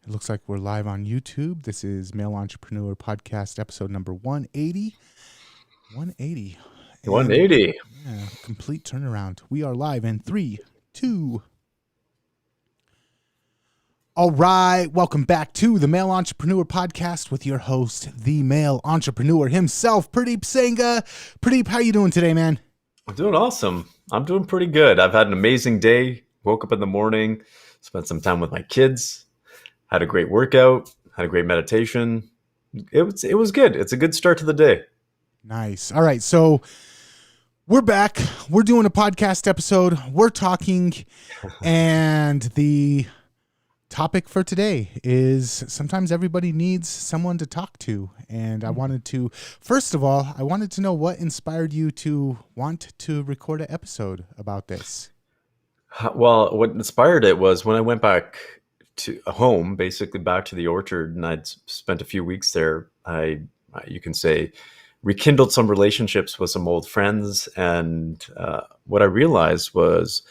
It looks like we're live on YouTube. This is Male Entrepreneur Podcast episode number 180. 180. And 180. yeah, complete turnaround. We are live in 3, 2. All right, welcome back to the Male Entrepreneur Podcast with your host, the male entrepreneur himself, Purdeep Sangha. Purdeep, how you doing today, man? I'm doing awesome. I'm doing pretty good. I've had an amazing day. Woke up in the morning, spent some time with my kids, had a great workout, had a great meditation. It was good. It's a good start to the day. Nice. All right, so we're back. We're doing a podcast episode. We're talking, and the topic for today is sometimes everybody needs someone to talk to. And I wanted to, first of all, I wanted to know what inspired you to want to record an episode about this. Well, what inspired it was when I went back to home, basically back to the orchard, and I'd spent a few weeks there. You can say, rekindled some relationships with some old friends. And what I realized was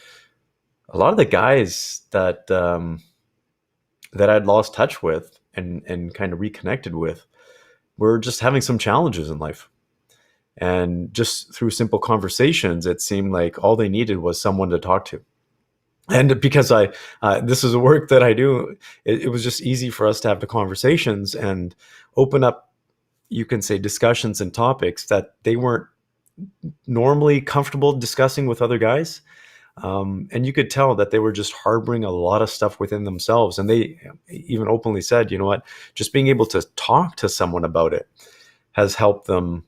a lot of the guys that I'd lost touch with and kind of reconnected with were just having some challenges in life. And just through simple conversations, it seemed like all they needed was someone to talk to. And because this is a work that I do, it was just easy for us to have the conversations and open up, you can say, discussions and topics that they weren't normally comfortable discussing with other guys. And you could tell that they were just harboring a lot of stuff within themselves. And they even openly said, you know what, just being able to talk to someone about it has helped them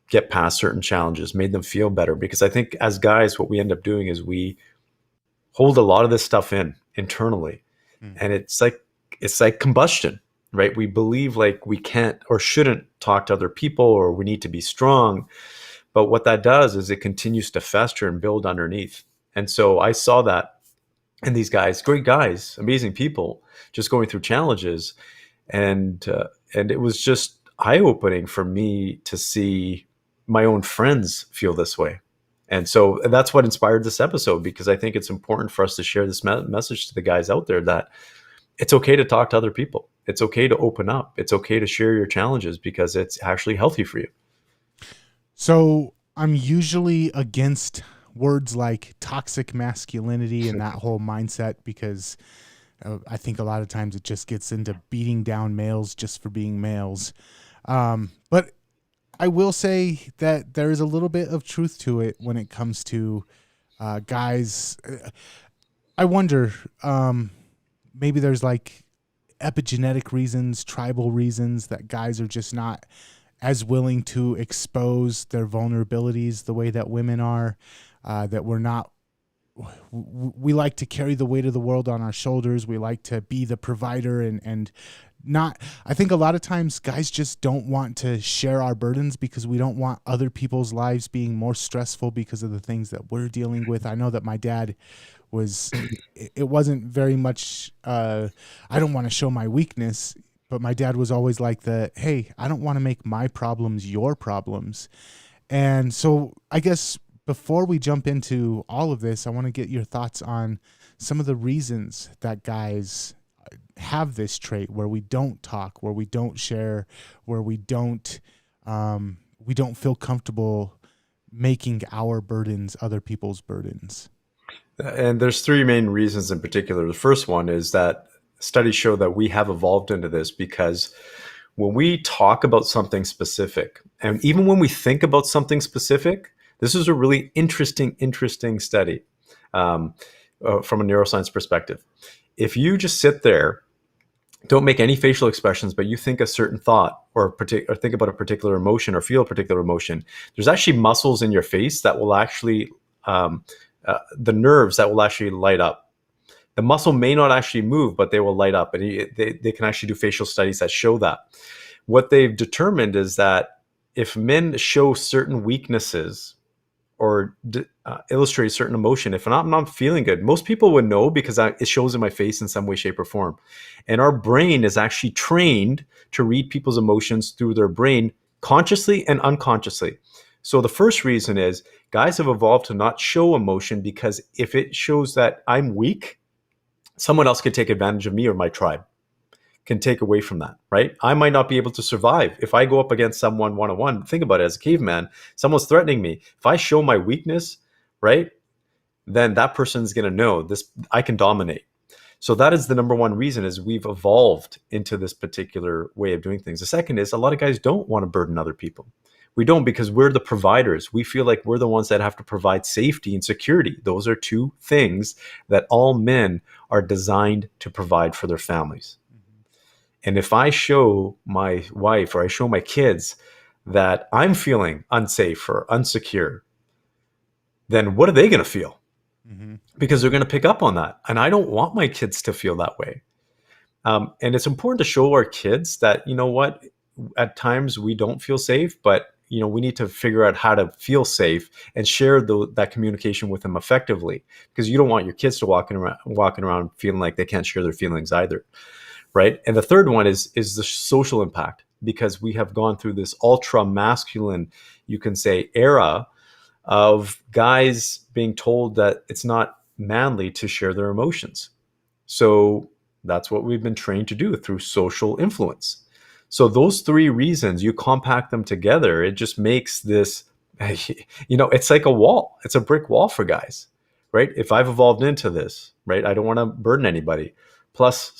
get past certain challenges, made them feel better. Because I think as guys, what we end up doing is we hold a lot of this stuff in internally. And it's like combustion, right? We believe like we can't or shouldn't talk to other people, or we need to be strong. But what that does is it continues to fester and build underneath. And so I saw that in these guys, great guys, amazing people, just going through challenges. And it was just eye-opening for me to see my own friends feel this way. And so that's what inspired this episode, because I think it's important for us to share this message to the guys out there that it's okay to talk to other people. It's okay to open up. It's okay to share your challenges because it's actually healthy for you. So I'm usually against words like toxic masculinity and that whole mindset, because I think a lot of times it just gets into beating down males just for being males. But I will say that there is a little bit of truth to it when it comes to guys. I wonder, maybe there's like epigenetic reasons, tribal reasons that guys are just not as willing to expose their vulnerabilities the way that women are, that we like to carry the weight of the world on our shoulders. We like to be the provider and not, I think a lot of times guys just don't want to share our burdens because we don't want other people's lives being more stressful because of the things that we're dealing with. I know that my dad it wasn't very much, I don't want to show my weakness, but my dad was always like hey, I don't want to make my problems your problems. And so I guess before we jump into all of this, I want to get your thoughts on some of the reasons that guys have this trait where we don't talk, where we don't share, where we don't feel comfortable making our burdens other people's burdens. And there's three main reasons in particular. The first one is that studies show that we have evolved into this because when we talk about something specific, and even when we think about something specific, this is a really interesting study from a neuroscience perspective. If you just sit there, don't make any facial expressions, but you think a certain thought or think about a particular emotion or feel a particular emotion, there's actually muscles in your face that will actually, the nerves that will actually light up. The muscle may not actually move, but they will light up. And they can actually do facial studies that show that. What they've determined is that if men show certain weaknesses or illustrate a certain emotion, if I'm not feeling good, most people would know because it shows in my face in some way, shape, or form. And our brain is actually trained to read people's emotions through their brain consciously and unconsciously. So the first reason is guys have evolved to not show emotion because if it shows that I'm weak, someone else could take advantage of me or my tribe. can take away from that, right? I might not be able to survive if I go up against someone one-on-one. Think about it, as a caveman, someone's threatening me. If I show my weakness, right, then that person's going to know this, I can dominate. So that is the number one reason, is we've evolved into this particular way of doing things. The second is, a lot of guys don't want to burden other people. We don't, because we're the providers. We feel like we're the ones that have to provide safety and security. Those are two things that all men are designed to provide for their families. And if I show my wife or I show my kids that I'm feeling unsafe or unsecure, then what are they going to feel? Mm-hmm. Because they're going to pick up on that. And I don't want my kids to feel that way. And it's important to show our kids that, you know what, at times we don't feel safe, but we need to figure out how to feel safe and share that communication with them effectively, because you don't want your kids to walking around feeling like they can't share their feelings either. Right. And the third one is the social impact, because we have gone through this ultra masculine, you can say, era of guys being told that it's not manly to share their emotions. So that's what we've been trained to do through social influence. So those three reasons, you compact them together, it just makes this, it's like a wall. It's a brick wall for guys, right? If I've evolved into this, right, I don't want to burden anybody. Plus,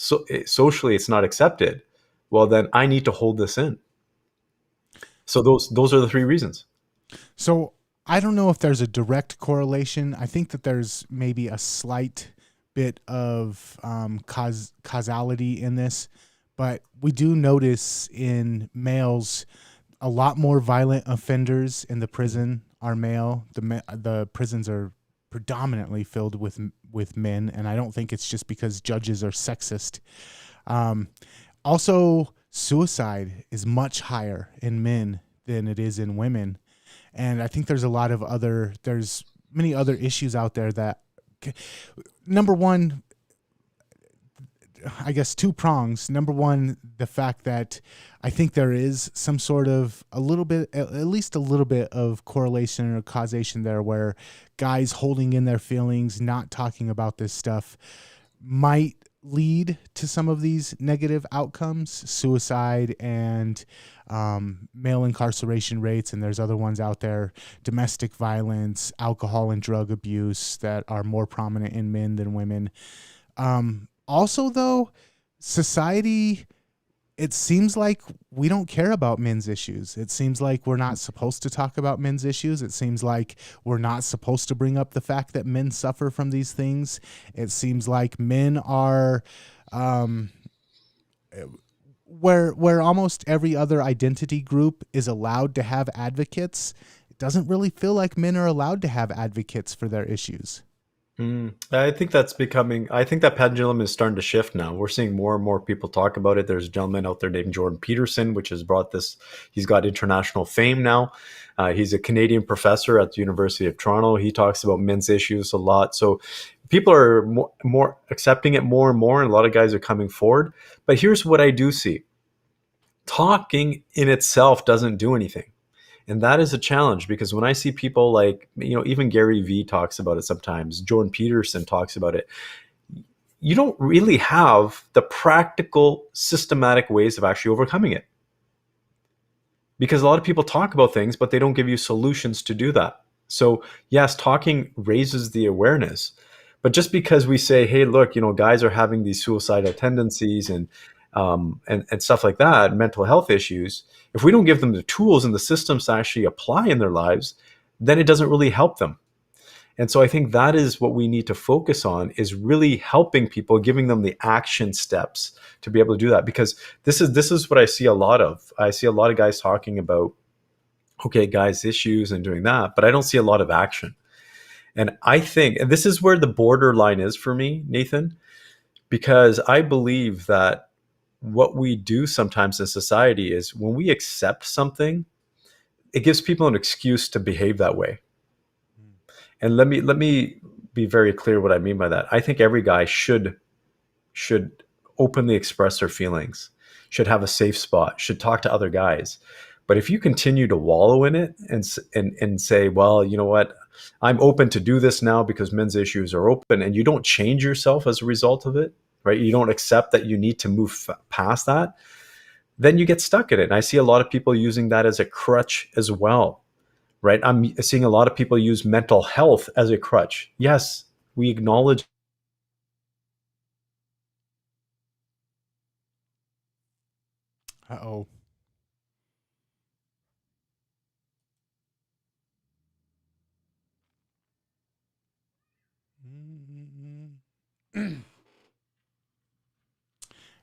socially, it's not accepted. Well, then I need to hold this in. So those are the three reasons. So I don't know if there's a direct correlation. I think that there's maybe a slight bit of causality in this, but we do notice in males a lot more violent offenders in the prison are male. The prisons are predominantly filled with men, and I don't think it's just because judges are sexist. Also, suicide is much higher in men than it is in women. And I think there's many other issues out there that, number one, I guess two prongs. Number one, the fact that I think there is some sort of at least a little bit of correlation or causation there, where guys holding in their feelings, not talking about this stuff, might lead to some of these negative outcomes, suicide and male incarceration rates. And there's other ones out there, domestic violence, alcohol and drug abuse, that are more prominent in men than women. Also, though, society, it seems like we don't care about men's issues. It seems like we're not supposed to talk about men's issues. It seems like we're not supposed to bring up the fact that men suffer from these things. It seems like men are, where almost every other identity group is allowed to have advocates. It doesn't really feel like men are allowed to have advocates for their issues. I think that pendulum is starting to shift now. We're seeing more and more people talk about it. There's a gentleman out there named Jordan Peterson, which has brought this, he's got international fame now. He's a Canadian professor at the University of Toronto. He talks about men's issues a lot. So people are more accepting it more and more, and a lot of guys are coming forward. But here's what I do see. Talking in itself doesn't do anything. And that is a challenge, because when I see people like, even Gary Vee talks about it sometimes, Jordan Peterson talks about it, you don't really have the practical, systematic ways of actually overcoming it. Because a lot of people talk about things, but they don't give you solutions to do that. So yes, talking raises the awareness. But just because we say, hey, look, guys are having these suicidal tendencies and stuff like that, mental health issues, if we don't give them the tools and the systems to actually apply in their lives, then it doesn't really help them. And so I think that is what we need to focus on, is really helping people, giving them the action steps to be able to do that. Because this is what I see a lot of. I see a lot of guys talking about, okay, guys, issues and doing that, but I don't see a lot of action. And I think, and this is where the borderline is for me, Nathan, because I believe that what we do sometimes in society is, when we accept something, it gives people an excuse to behave that way. And let me be very clear what I mean by that. I think every guy should openly express their feelings, should have a safe spot, should talk to other guys. But if you continue to wallow in it and say, well, you know what, I'm open to do this now because men's issues are open, and you don't change yourself as a result of it, right? You don't accept that you need to move past that, then you get stuck in it. And I see a lot of people using that as a crutch as well, right? I'm seeing a lot of people use mental health as a crutch. Yes, we acknowledge. Uh-oh.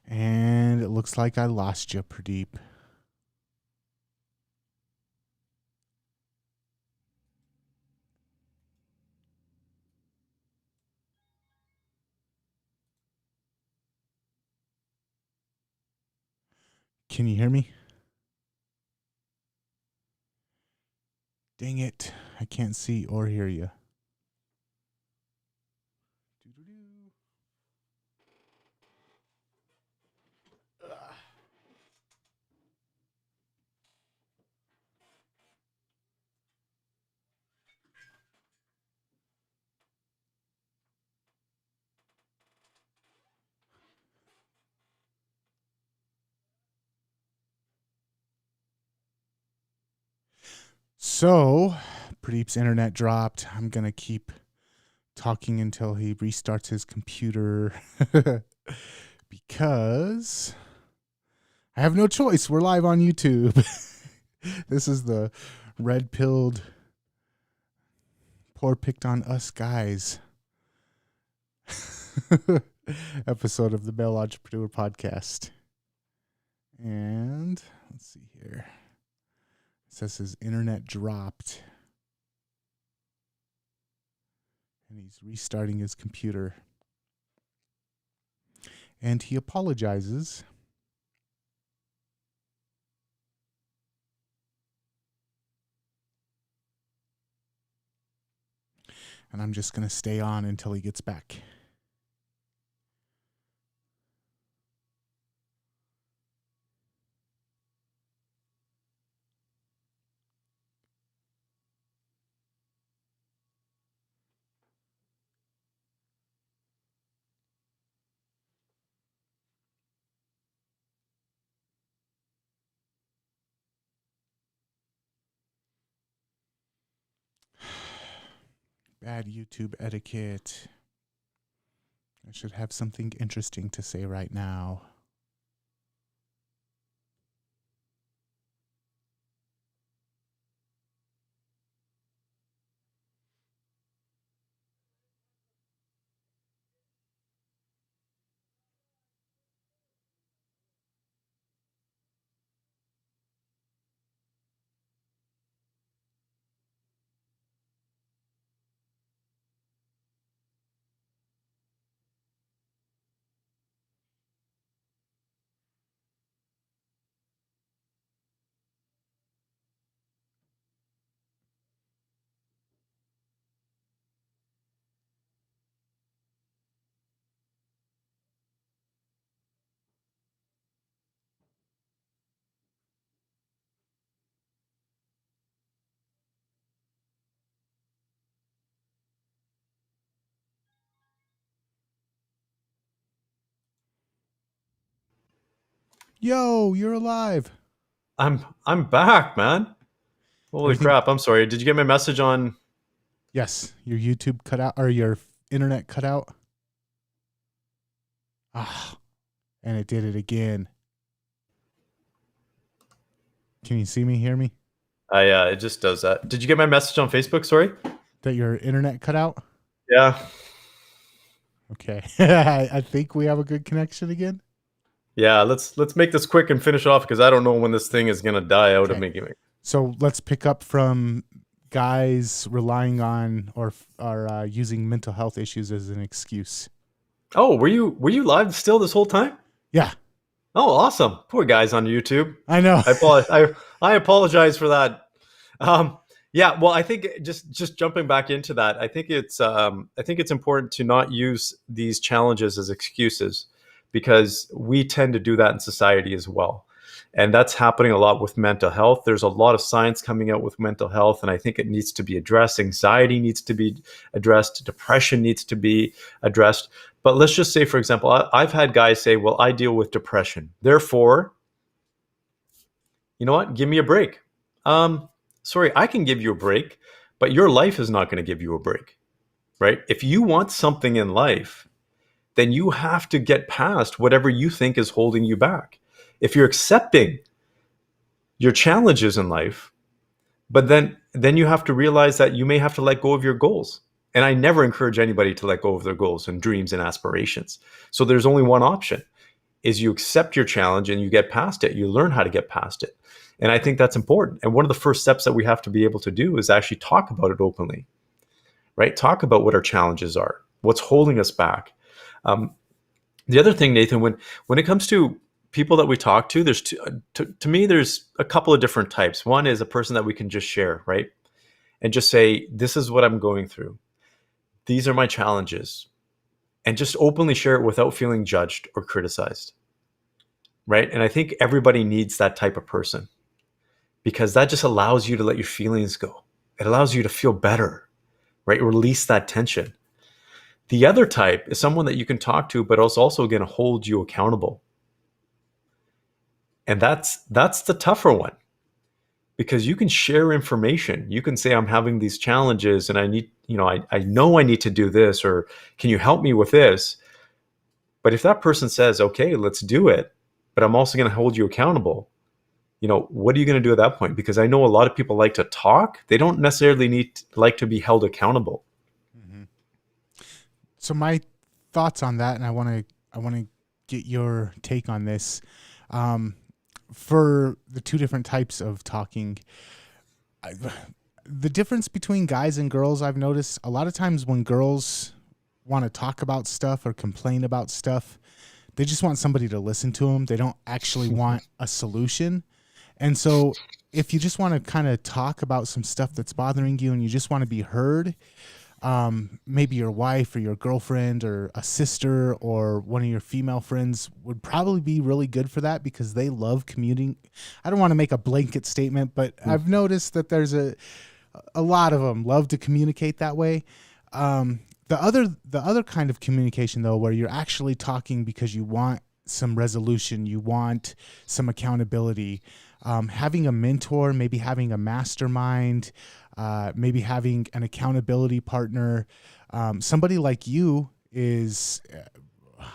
And it looks like I lost you, Pradeep. Can you hear me? Dang it. I can't see or hear you. So, Pradeep's internet dropped. I'm going to keep talking until he restarts his computer because I have no choice. We're live on YouTube. This is the red-pilled, poor picked on us guys episode of the Male Entrepreneur Podcast. And let's see here. It says his internet dropped. And he's restarting his computer. And he apologizes. And I'm just going to stay on until he gets back. Bad YouTube etiquette. I should have something interesting to say right now. Yo, you're alive. I'm back, man. Holy Everything. crap! I'm sorry. Did you get my message on? Yes, your YouTube cut out or your internet cut out. Ah, and it did it again. Can you see me, hear me? It just does that. Did you get my message on Facebook? Sorry. That your internet cut out? Yeah. Okay. I think we have a good connection again. Yeah. Let's make this quick and finish off because I don't know when this thing is gonna die out of me. So let's pick up from guys relying on or using mental health issues as an excuse. Oh, were you live still this whole time? Yeah. Oh, awesome. Poor guys on YouTube. I know. I apologize for that. Yeah, well, I think just jumping back into that, I think it's important to not use these challenges as excuses because we tend to do that in society as well. And that's happening a lot with mental health. There's a lot of science coming out with mental health, and I think it needs to be addressed. Anxiety needs to be addressed. Depression needs to be addressed. But let's just say, for example, I've had guys say, well, I deal with depression. Therefore, you know what? Give me a break. Sorry, I can give you a break, but your life is not going to give you a break, right? If you want something in life, then you have to get past whatever you think is holding you back. If you're accepting your challenges in life, but then you have to realize that you may have to let go of your goals. And I never encourage anybody to let go of their goals and dreams and aspirations. So there's only one option, is you accept your challenge and you get past it. You learn how to get past it. And I think that's important. And one of the first steps that we have to be able to do is actually talk about it openly, right? Talk about what our challenges are, what's holding us back. The other thing, Nathan, when it comes to people that we talk to, there's to me, there's a couple of different types. One is a person that we can just share, right? And just say, this is what I'm going through. These are my challenges. And just openly share it without feeling judged or criticized, right? And I think everybody needs that type of person, because that just allows you to let your feelings go. It allows you to feel better, right? Release that tension. The other type is someone that you can talk to, but also going to hold you accountable. And that's the tougher one, because you can share information. You can say, I'm having these challenges and I need, I know I need to do this, or can you help me with this? But if that person says, okay, let's do it, but I'm also going to hold you accountable, what are you going to do at that point? Because I know a lot of people like to talk. They don't necessarily like to be held accountable. Mm-hmm. So my thoughts on that, and I want to get your take on this. For the two different types of talking, the difference between guys and girls, I've noticed a lot of times when girls want to talk about stuff or complain about stuff, they just want somebody to listen to them. They don't actually want a solution. And so if you just want to kind of talk about some stuff that's bothering you and you just want to be heard, maybe your wife or your girlfriend or a sister or one of your female friends would probably be really good for that, because they love commuting. I don't want to make a blanket statement, but I've noticed that there's a lot of them love to communicate that way. The other kind of communication, though, where you're actually talking because you want some resolution, you want some accountability, having a mentor, maybe having a mastermind, maybe having an accountability partner. Somebody like you is,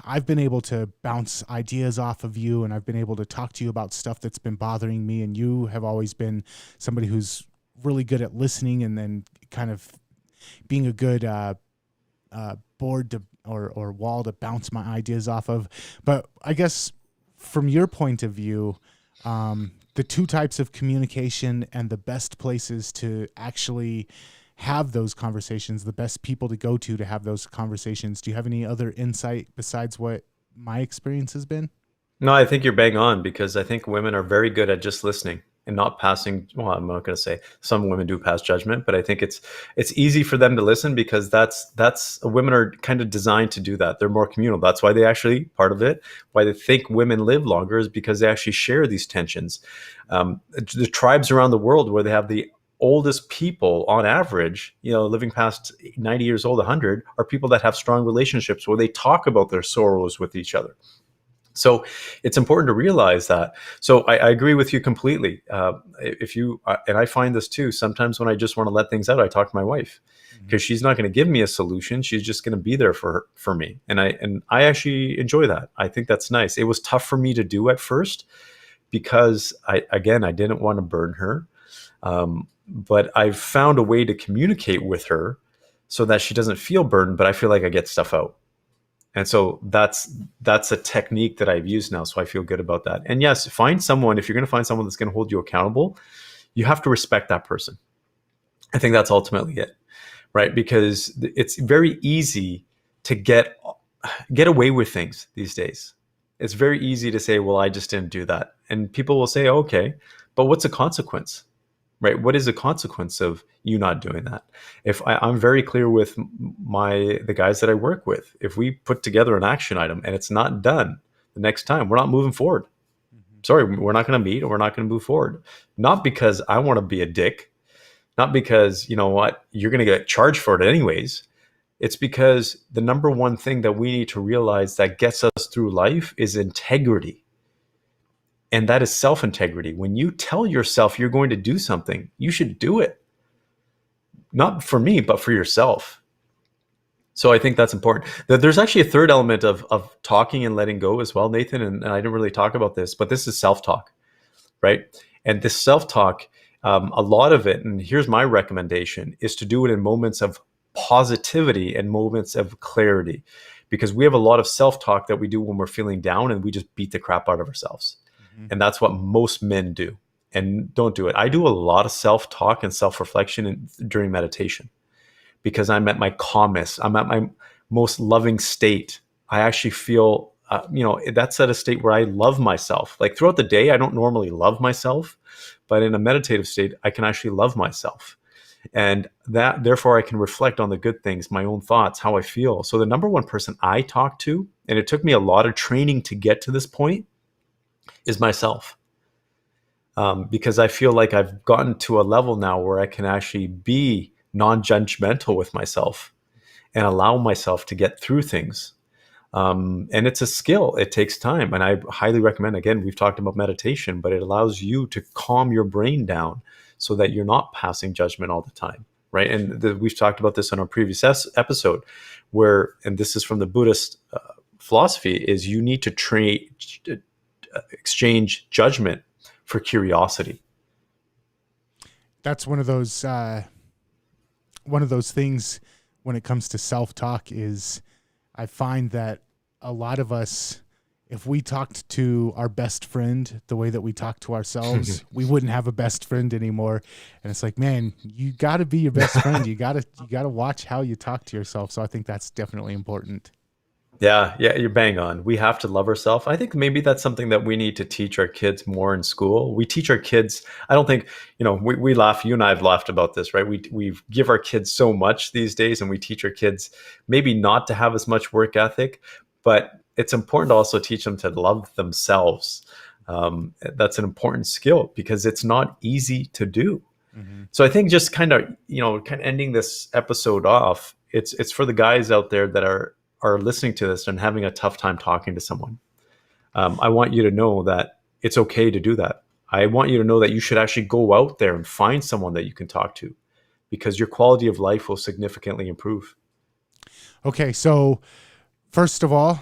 I've been able to bounce ideas off of you, and I've been able to talk to you about stuff that's been bothering me. And you have always been somebody who's really good at listening and then kind of being a good board to or wall to bounce my ideas off of. But I guess from your point of view, the two types of communication and the best places to actually have those conversations, the best people to go to have those conversations. Do you have any other insight besides what my experience has been? No, I think you're bang on, because I think women are very good at just listening and not passing. Well, I'm not going to say some women do pass judgment, but I think it's easy for them to listen, because that's women are kind of designed to do that. They're more communal. That's why they actually, part of it, why they think women live longer, is because they actually share these tensions. The tribes around the world where they have the oldest people on average, living past 90 years old, 100, are people that have strong relationships where they talk about their sorrows with each other. So it's important to realize that. So I agree with you completely. If you, and I find this too, sometimes when I just want to let things out, I talk to my wife, because she's not going to give me a solution. She's just going to be there for me. And I actually enjoy that. I think that's nice. It was tough for me to do at first, because I didn't want to burden her. But I've found a way to communicate with her so that she doesn't feel burdened, but I feel like I get stuff out. And so that's a technique that I've used now. So I feel good about that. And yes, if you're going to find someone that's going to hold you accountable, you have to respect that person. I think that's ultimately it, right? Because it's very easy to get away with things these days. It's very easy to say, well, I just didn't do that. And people will say, okay, but what's the consequence? Right? What is the consequence of you not doing that? If I'm very clear with the guys that I work with, if we put together an action item and it's not done the next time, we're not moving forward. Mm-hmm. sorry, we're not going to meet, or we're not going to move forward. Not because I want to be a dick, not because, you know what, you're going to get charged for it anyways. It's because the number one thing that we need to realize that gets us through life is integrity. And that is self-integrity. When you tell yourself you're going to do something, you should do it. Not for me, but for yourself. So I think that's important. There's actually a third element of talking and letting go as well, Nathan. And I didn't really talk about this, but this is self-talk, right? And this self-talk, a lot of it, and here's my recommendation, is to do it in moments of positivity and moments of clarity. Because we have a lot of self-talk that we do when we're feeling down, and we just beat the crap out of ourselves. And that's what most men do. And don't do it. I do a lot of self-talk and self-reflection during meditation, because I'm at my calmest. I'm at my most loving state. I actually feel, that's at a state where I love myself. Like throughout the day, I don't normally love myself, but in a meditative state, I can actually love myself. And that, therefore, I can reflect on the good things, my own thoughts, how I feel. So the number one person I talk to, and it took me a lot of training to get to this point, is myself. Because I feel like I've gotten to a level now where I can actually be non-judgmental with myself and allow myself to get through things. And it's a skill. It takes time. And I highly recommend, again, we've talked about meditation, but it allows you to calm your brain down so that you're not passing judgment all the time, right? And we've talked about this in our previous episode where, and this is from the Buddhist philosophy, is you need to exchange judgment for curiosity. That's one of those things when it comes to self-talk is I find that a lot of us, if we talked to our best friend the way that we talk to ourselves, we wouldn't have a best friend anymore. And it's like, man, you got to be your best friend. You got to watch how you talk to yourself. So I think that's definitely important. Yeah, you're bang on. We have to love ourselves. I think maybe that's something that we need to teach our kids more in school. We teach our kids, I don't think, we laugh, you and I have laughed about this, right? We give our kids so much these days, and we teach our kids maybe not to have as much work ethic, but it's important to also teach them to love themselves. That's an important skill because it's not easy to do. Mm-hmm. So I think just kind of ending this episode off, it's for the guys out there that are listening to this and having a tough time talking to someone. I want you to know that it's okay to do that. I want you to know that you should actually go out there and find someone that you can talk to, because your quality of life will significantly improve. Okay, so first of all,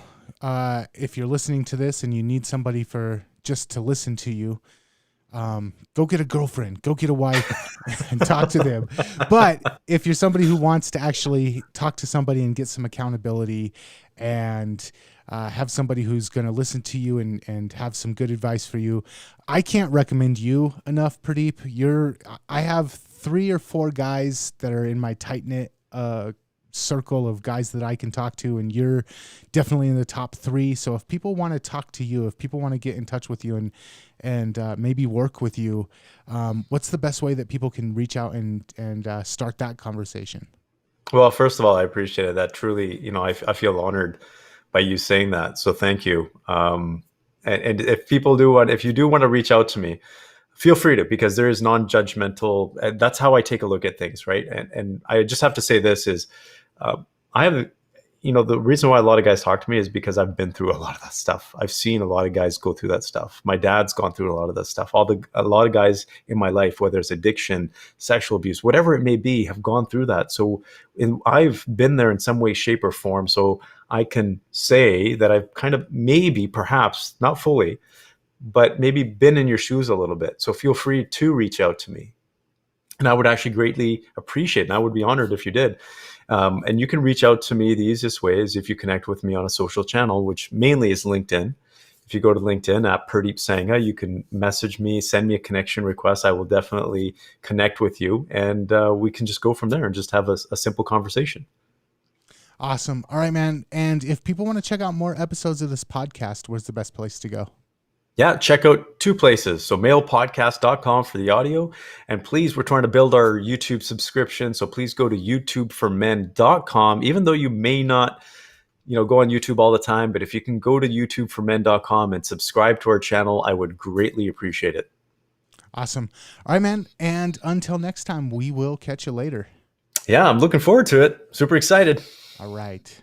if you're listening to this and you need somebody just to listen to you, go get a girlfriend, go get a wife and talk to them. But if you're somebody who wants to actually talk to somebody and get some accountability and have somebody who's going to listen to you and have some good advice for you, I can't recommend you enough, Purdeep. I have 3 or 4 guys that are in my tight-knit circle of guys that I can talk to, and you're definitely in the top 3. So if people want to talk to you, if people want to get in touch with you and maybe work with you, what's the best way that people can reach out and start that conversation? Well, first of all, I appreciate it. That truly, I feel honored by you saying that. So thank you. And if you do want to reach out to me, feel free to, because there is non-judgmental, and that's how I take a look at things, right? And I just have to say this is, I have, the reason why a lot of guys talk to me is because I've been through a lot of that stuff. I've seen a lot of guys go through that stuff. My dad's gone through a lot of that stuff. A lot of guys in my life, whether it's addiction, sexual abuse, whatever it may be, have gone through that. So I've been there in some way, shape, or form. So I can say that I've kind of maybe, perhaps, not fully, but maybe been in your shoes a little bit. So feel free to reach out to me. And I would actually greatly appreciate it. And I would be honored if you did. And you can reach out to me the easiest way is if you connect with me on a social channel, which mainly is LinkedIn. If you go to LinkedIn at Purdeep Sangha, you can message me, send me a connection request. I will definitely connect with you. And we can just go from there and just have a simple conversation. Awesome. All right, man. And if people want to check out more episodes of this podcast, where's the best place to go? Yeah, check out 2 places. So mailpodcast.com for the audio. And please, we're trying to build our YouTube subscription. So please go to youtubeformen.com. Even though you may not, go on YouTube all the time, but if you can go to youtubeformen.com and subscribe to our channel, I would greatly appreciate it. Awesome. All right, man. And until next time, we will catch you later. Yeah, I'm looking forward to it. Super excited. All right.